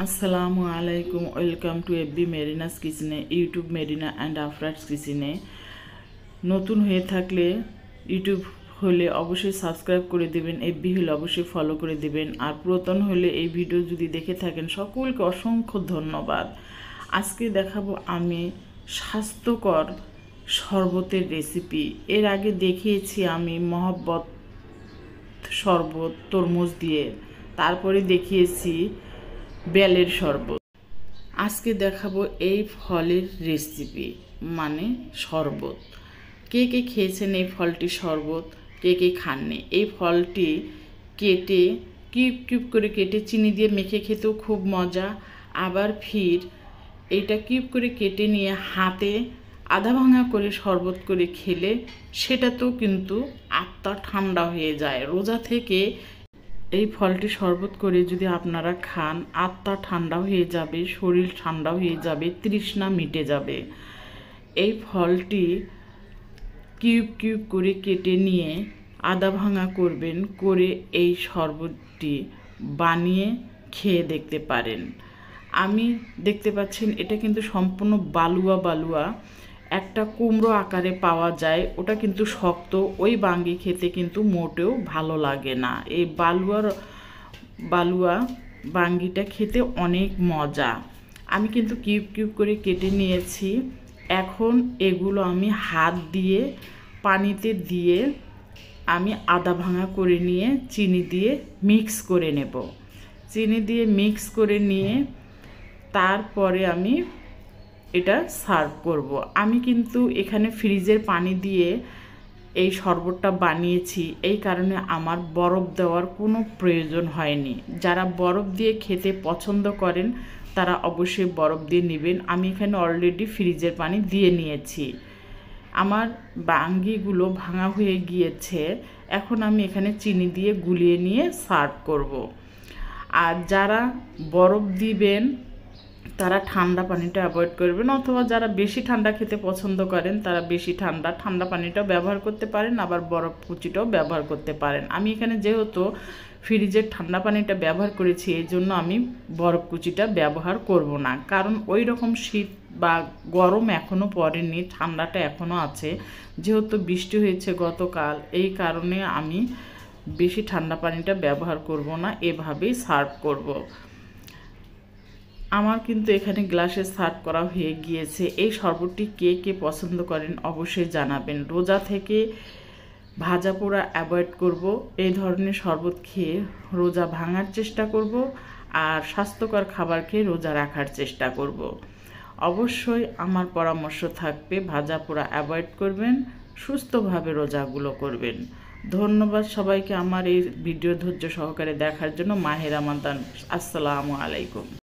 আসসালামু আলাইকুম, welcome to FB মেরিনাস কিচেনে, ইউটিউব মেরিনা অ্যান্ড আফরাজ কিচেনে। নতুন হয়ে থাকলে ইউটিউব হলে অবশ্যই সাবস্ক্রাইব করে দেবেন, এফবি হলে অবশ্যই ফলো করে দেবেন, আর পুরাতন হলে এই ভিডিও যদি দেখে থাকেন সকলকে অসংখ্য ধন্যবাদ। আজকে দেখাবো আমি স্বাস্থ্যকর শরবতের রেসিপি। এর আগে দেখিয়েছি আমি মহব্বত শরবত তরমুজ দিয়ে, তারপরে দেখিয়েছি বেলের শরবত। আজকে দেখাবো এই ফলের রেসিপি, মানে শরবত। কে কে খেয়েছেন এই ফলটি শরবত, কে কে খাননি। এই ফলটি কেটে কিউব কিউব করে কেটে চিনি দিয়ে মেখে খেতেও খুব মজা। আবার ফির এইটা কিউব করে কেটে নিয়ে হাতে আধা ভাঙা করে শরবত করে খেলে সেটাতেও কিন্তু আত্মা ঠান্ডা হয়ে যায়। রোজা থেকে এই ফলটি শরবত করে যদি আপনারা খান, আত্মা ঠান্ডা হয়ে যাবে, শরীর ঠান্ডা হয়ে যাবে, তৃষ্ণা মিটে যাবে। এই ফলটি কিউব কিউব করে কেটে নিয়ে আধা ভাঙা করবেন, করে এই শরবতটি বানিয়ে খেয়ে দেখতে পারেন। আমি দেখতে পাচ্ছেন এটা কিন্তু সম্পূর্ণ বালুয়া বালুয়া, একটা কুমড়ো আকারে পাওয়া যায়, ওটা কিন্তু শক্ত, ওই বাঙ্গি খেতে কিন্তু মোটেও ভালো লাগে না। এই বালুয়া বাঙ্গিটা খেতে অনেক মজা। আমি কিন্তু কিউব কিউব করে কেটে নিয়েছি। এখন এগুলো আমি হাত দিয়ে পানিতে দিয়ে আমি আধা ভাঙা করে নিয়ে চিনি দিয়ে মিক্স করে নেব। চিনি দিয়ে মিক্স করে নিয়ে তারপরে আমি এটা সার্ভ করব। আমি কিন্তু এখানে ফ্রিজের পানি দিয়ে এই শরবতটা বানিয়েছি, এই কারণে আমার বরফ দেওয়ার কোনো প্রয়োজন হয়নি। যারা বরফ দিয়ে খেতে পছন্দ করেন তারা অবশ্যই বরফ দিয়ে নেবেন। আমি এখানে অলরেডি ফ্রিজের পানি দিয়ে নিয়েছি। আমার বাঙ্গিগুলো ভাঙা হয়ে গিয়েছে, এখন আমি এখানে চিনি দিয়ে গুলিয়ে নিয়ে সার্ভ করব। আর যারা বরফ দিবেন তারা ঠান্ডা পানিটা অ্যাভয়েড করবেন, অথবা যারা বেশি ঠান্ডা খেতে পছন্দ করেন তারা বেশি ঠান্ডা পানিটাও ব্যবহার করতে পারেন, আবার বরফ কুচিটাও ব্যবহার করতে পারেন। আমি এখানে যেহেতু ফ্রিজের ঠান্ডা পানিটা ব্যবহার করেছি, এই জন্য আমি বরফ কুচিটা ব্যবহার করব না, কারণ ওই রকম শীত বা গরম এখনও পড়েনি, ঠান্ডাটা এখনও আছে। যেহেতু বৃষ্টি হয়েছে গতকাল, এই কারণে আমি বেশি ঠান্ডা পানিটা ব্যবহার করব না, এভাবেই সার্ভ করব। আমার কিন্তু এখানে গ্লাসে সার্ভ করা হয়ে গিয়েছে। এই শরবতটি কে কে পছন্দ করেন অবশ্যই জানাবেন। রোজা থেকে ভাজা পোড়া অ্যাভয়েড করব, এই ধরনের শরবত খেয়ে রোজা ভাঙার চেষ্টা করব, আর স্বাস্থ্যকর খাবার খেয়ে রোজা রাখার চেষ্টা করব। অবশ্যই আমার পরামর্শ থাকবে ভাজা পোড়া অ্যাভয়েড করবেন, সুস্থভাবে রোজাগুলো করবেন। ধন্যবাদ সবাইকে আমার এই ভিডিও ধৈর্য সহকারে দেখার জন্য। মাহে রমাদান। আসসালামু আলাইকুম।